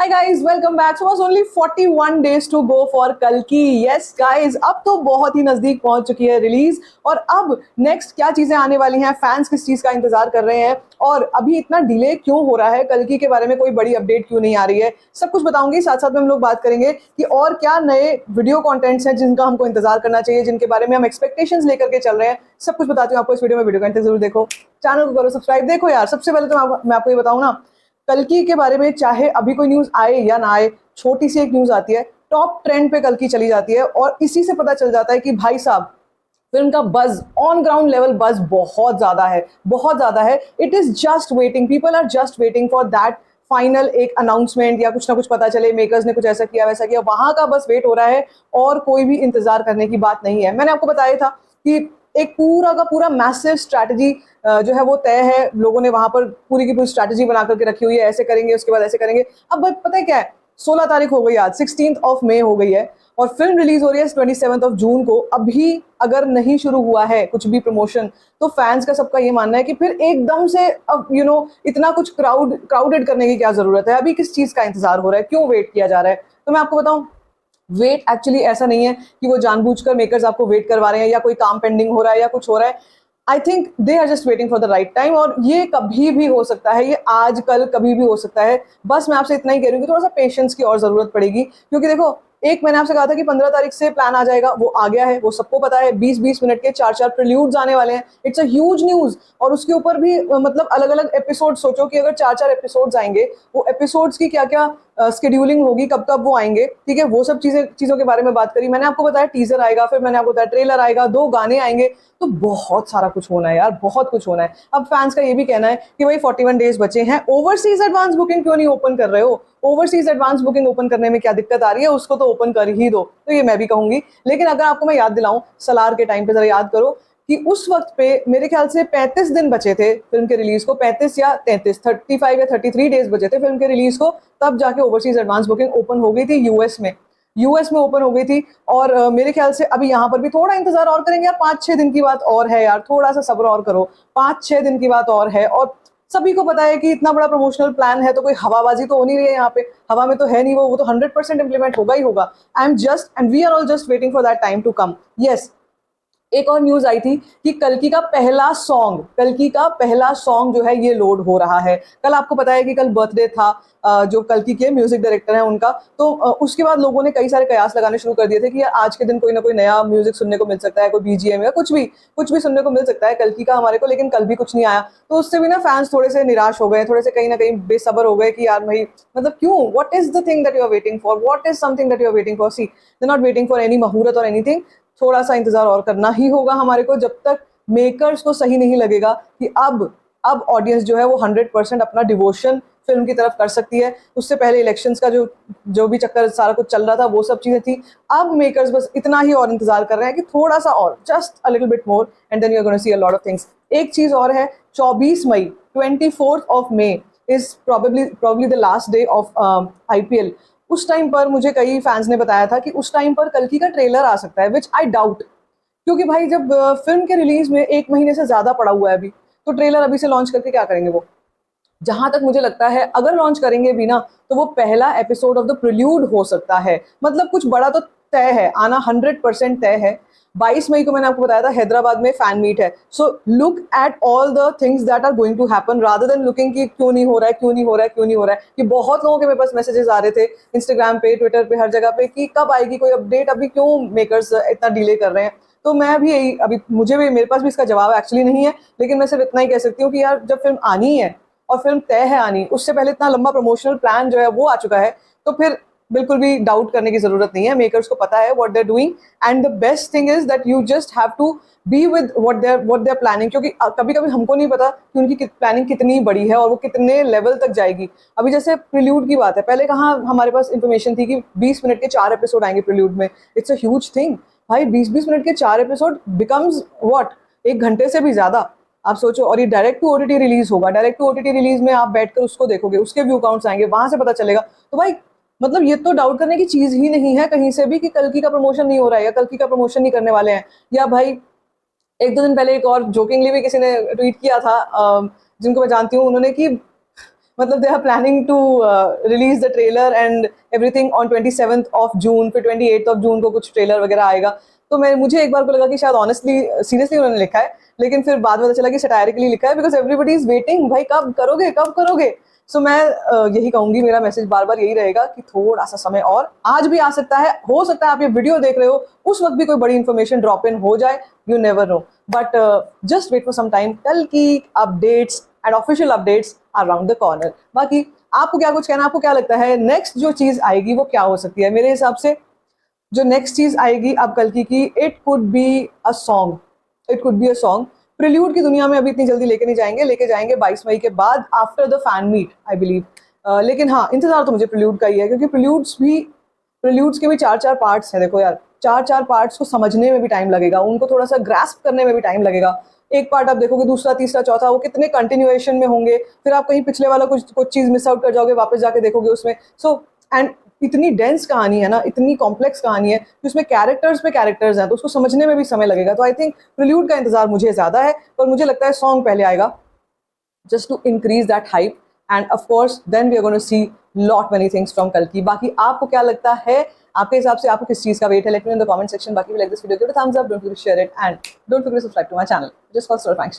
Hi guys, welcome back. So it was only 41 days to go for कल्कि. Yes guys, अब तो बहुत ही नजदीक पहुंच चुकी है रिलीज. और अब नेक्स्ट क्या चीजें आने वाली हैं, फैंस किस चीज का इंतजार कर रहे हैं और अभी इतना डिले क्यों हो रहा है, कल्कि के बारे में कोई बड़ी अपडेट क्यों नहीं आ रही है, सब कुछ बताऊंगी. साथ साथ में हम लोग बात करेंगे कि और क्या नए वीडियो कंटेंट्स हैं जिनका हमको इंतजार करना चाहिए, जिनके बारे में हम एक्सपेक्टेशंस लेकर के चल रहे हैं. सब कुछ बताती हूँ आपको इस वीडियो में. वीडियो को अंत तक जरूर देखो, चैनल को करो सब्सक्राइब. देखो यार, सबसे पहले तो मैं आपको ये बताऊँ ना, कल्कि के बारे में चाहे अभी कोई न्यूज आए या ना आए, छोटी सी एक न्यूज आती है, टॉप ट्रेंड पे कल्कि चली जाती है और इसी से पता चल जाता है कि भाई साहब फिल्म का बज, ऑन ग्राउंड लेवल बज बहुत ज्यादा है, बहुत ज्यादा है. It is just waiting, people are just waiting for that final एक अनाउंसमेंट या कुछ ना कुछ पता चले, मेकर्स ने कुछ ऐसा किया वैसा किया, वहां का बस वेट हो रहा है और कोई भी इंतजार करने की बात नहीं है. मैंने आपको बताया था कि एक पूरा का पूरा मैसिव स्ट्रैटेजी जो है वो तय है. लोगों ने वहां पर पूरी की पूरी स्ट्रैटेजी बना करके रखी हुई है, ऐसे करेंगे उसके बाद ऐसे करेंगे. अब पता है क्या है, 16 तारीख हो गई, आज 16th ऑफ मई हो गई है और फिल्म रिलीज हो रही है 27th ऑफ जून को. अभी अगर नहीं शुरू हुआ है कुछ भी प्रमोशन, तो फैंस का सबका ये मानना है कि फिर एकदम से अब इतना कुछ क्राउडेड करने की क्या जरूरत है, अभी किस चीज का इंतजार हो रहा है, क्यों वेट किया जा रहा है. तो मैं आपको बताऊं, वेट एक्चुअली ऐसा नहीं है कि वो जानबूझकर मेकर्स आपको वेट करवा रहे हैं या कोई काम पेंडिंग हो रहा है या कुछ हो रहा है. I think they are just waiting for the right time और ये कभी भी हो सकता है, ये आज कल कभी भी हो सकता है. बस मैं आपसे इतना ही कह रही हूँ कि थोड़ा सा पेशेंस की और जरूरत पड़ेगी, क्योंकि देखो, एक मैंने आपसे कहा था कि 15 तारीख से प्लान आ जाएगा, वो आ गया है, वो सबको पता है. 20-20 मिनट के 4-4 प्रील्यूड्स आने वाले हैं. It's a huge news. और उसके ऊपर भी मतलब अलग अलग एपिसोड. सोचो कि अगर 4-4 एपिसोड्स आएंगे, वो एपिसोड्स की क्या क्या स्केड्यूलिंग होगी, कब कब वो आएंगे, ठीक है, वो सब चीजों के बारे में बात करी. मैंने आपको बताया टीजर आएगा, फिर मैंने आपको बताया ट्रेलर आएगा, 2 गाने आएंगे, तो बहुत सारा कुछ होना है यार, बहुत कुछ होना है. अब फैंस का ये भी कहना है कि भाई 41 डेज बचे हैं, ओवरसीज एडवांस बुकिंग क्यों नहीं ओपन कर रहे हो, ओवरसीज एडवांस बुकिंग ओपन करने में क्या दिक्कत आ रही है, उसको तो ओपन कर ही दो. तो ये मैं भी कहूंगी. लेकिन अगर आपको मैं याद दिलाऊं, सलार के टाइम पे जरा याद करो कि उस वक्त पे मेरे ख्याल से 35 दिन बचे थे फिल्म के रिलीज को, 35 या 33, 35 या 33 डेज बचे थे फिल्म के रिलीज को. तब जाके ओवरसीज एडवांस बुकिंग ओपन हो गई थी यूएस में ओपन हो गई थी. और मेरे ख्याल से अभी यहाँ पर भी थोड़ा इंतजार और करेंगे यार, 5-6 दिन की बात और है यार, थोड़ा सा सब्र और करो, 5-6 दिन की बात और है. और सभी को पता है कि इतना बड़ा प्रमोशनल प्लान है तो कोई हवाबाजी तो हो नहीं रही है यहाँ पे, हवा में तो है नहीं, वो तो 100% इंप्लीमेंट होगा ही होगा. I am just and we are all just waiting for that time to come. Yes, एक और न्यूज आई थी कि कल्कि का पहला सॉन्ग जो है ये लोड हो रहा है. कल आपको पता है कि कल बर्थडे था जो कल्कि के म्यूजिक डायरेक्टर हैं उनका. तो उसके बाद लोगों ने कई सारे कयास लगाने शुरू कर दिए थे कि यार आज के दिन कोई ना कोई नया म्यूजिक सुनने को मिल सकता है, कोई बीजीएम या कुछ भी सुनने को मिल सकता है कल्कि का हमारे को. लेकिन कल भी कुछ नहीं आया, तो उससे भी ना फैंस थोड़े से निराश हो गए, थोड़े से कहीं ना कहीं बेसब्र हो गए कि यार भाई मतलब क्यों, what is the thing that you are waiting for, what is something that you are waiting for. See, they not waiting for any muhurat और एनीथिंग. थोड़ा सा इंतजार और करना ही होगा हमारे को, जब तक मेकर्स को सही नहीं लगेगा कि अब ऑडियंस जो है वो 100% अपना डिवोशन फिल्म की तरफ कर सकती है. उससे पहले इलेक्शंस का जो भी चक्कर सारा कुछ चल रहा था, वो सब चीजें थी. अब मेकर्स बस इतना ही और इंतजार कर रहे हैं कि थोड़ा सा और, just a little bit more, and then you are gonna see a lot of things. एक चीज और है, 24 मई 24th of May is probably the last day of IPL. उस टाइम पर मुझे कई फैंस ने बताया था कि उस टाइम पर कल्कि का ट्रेलर आ सकता है, विच आई डाउट. क्योंकि भाई जब फिल्म के रिलीज में 1 महीने से ज्यादा पड़ा हुआ है अभी, तो ट्रेलर अभी से लॉन्च करके क्या करेंगे वो. जहां तक मुझे लगता है अगर लॉन्च करेंगे भी ना, तो वो पहला एपिसोड ऑफ द प्रील्यूड हो सकता है. मतलब कुछ बड़ा तो तय है, आना 100% तय है. 22 मई को मैंने आपको बताया था हैदराबाद में फैन मीट है. So look at all the things that are going to happen rather than looking कि क्यों नहीं हो रहा है, क्यों नहीं हो रहा है, क्यों नहीं हो रहा है. कि बहुत लोगों के मेरे पास मैसेजेस आ रहे थे इंस्टाग्राम पे, ट्विटर पे, हर जगह पे कि कब आएगी कोई अपडेट, अभी क्यों मेकर्स इतना डिले कर रहे हैं. तो मैं भी यही, अभी मुझे भी, मेरे पास भी इसका जवाब एक्चुअली नहीं है, लेकिन मैं सिर्फ इतना ही कह सकती हूँ कि यार जब फिल्म आनी है और फिल्म तय है आनी, उससे पहले इतना लंबा प्रमोशनल प्लान जो है वो आ चुका है, तो फिर बिल्कुल भी डाउट करने की जरूरत नहीं है. मेकर्स को पता है what they are doing and the best thing is that you just have to be with what they are planning. क्योंकि कभी कभी हमको नहीं पता कि उनकी प्लानिंग कितनी बड़ी है और वो कितने लेवल तक जाएगी. अभी जैसे प्रील्यूड की बात है, पहले कहाँ हमारे पास इंफॉर्मेशन थी कि 20 मिनट के 4 एपिसोड आएंगे प्रील्यूड में. इट्स अ ह्यूज थिंग भाई. 20-20 मिनट के 4 एपिसोड बिकम्स व्हाट, 1 घंटे से भी ज्यादा. आप सोचो, और ये डायरेक्ट टू OTT रिलीज होगा. डायरेक्ट टू OTT रिलीज में आप बैठकर उसको देखोगे, उसके व्यू काउंट्स आएंगे, वहां से पता चलेगा. तो भाई मतलब ये तो डाउट करने की चीज ही नहीं है कहीं से भी कि कल्कि का प्रमोशन नहीं हो रहा है या कल्कि का प्रमोशन नहीं करने वाले हैं. या भाई 1-2 दिन पहले एक और जोकिंगली भी किसी ने ट्वीट किया था, जिनको मैं जानती हूँ, उन्होंने कि मतलब they are planning to release the trailer and everything on 27th of June, फिर 28th ऑफ जून को कुछ ट्रेलर वगैरह आएगा। तो मुझे एक बार को लगा कि शायद ऑनेस्टली सीरियसली उन्होंने लिखा है, लेकिन फिर बाद में पता चला कि सटायरिकली लिखा है, बिकॉज एवरीबडी इज वेटिंग, भाई कब करोगे कब करोगे। सो मैं यही कहूंगी, मेरा मैसेज बार बार यही रहेगा कि थोड़ा सा समय और आज भी आ सकता है, हो सकता है आप ये वीडियो देख रहे हो उस वक्त भी कोई बड़ी इंफॉर्मेशन ड्रॉप इन हो जाए, you never know, but just wait for some time. कल की updates and official updates are around the corner. बाकी आपको क्या कुछ कहना, आपको क्या लगता है नेक्स्ट जो चीज आएगी वो क्या हो सकती है? मेरे हिसाब से जो नेक्स्ट चीज आएगी अब कल की, it could be a song, it could be a song. Prelude की दुनिया में अभी इतनी जल्दी लेके नहीं जाएंगे, लेके जाएंगे 22 मई के बाद, after the fan meet I believe. लेकिन हाँ, इंतजार तो मुझे प्रिल्यूड का ही है, क्योंकि प्रिल्यूड्स के भी 4-4 पार्ट्स हैं। देखो यार, 4-4 पार्ट्स को समझने में भी टाइम लगेगा, उनको थोड़ा सा ग्रास्प करने में भी टाइम लगेगा। एक पार्ट आप देखोगे, दूसरा, तीसरा, चौथा, वो कितने कंटिन्यूएशन में होंगे, फिर आप कहीं पिछले वाला कुछ चीज मिस आउट कर जाओगे, वापस जाके देखोगे उसमें। सो एंड इतनी डेंस कहानी है ना, इतनी कॉम्प्लेक्स कहानी है कि उसमें कैरेक्टर्स पे कैरेक्टर्स हैं, तो उसको समझने में भी समय लगेगा। तो आई थिंक प्रिल्यूड का इंतजार मुझे ज्यादा है, पर मुझे लगता है सॉन्ग पहले आएगा, just to increase that hype, and of course then we are going to see lot many things from Kalki। बाकी आपको क्या लगता है, आपके हिसाब से आपको किस चीज का वेट है? Let me in the comment section. बाकी like this video, give it a thumbs up, don't forget to share it and don't forget to subscribe to my channel just for Story Function।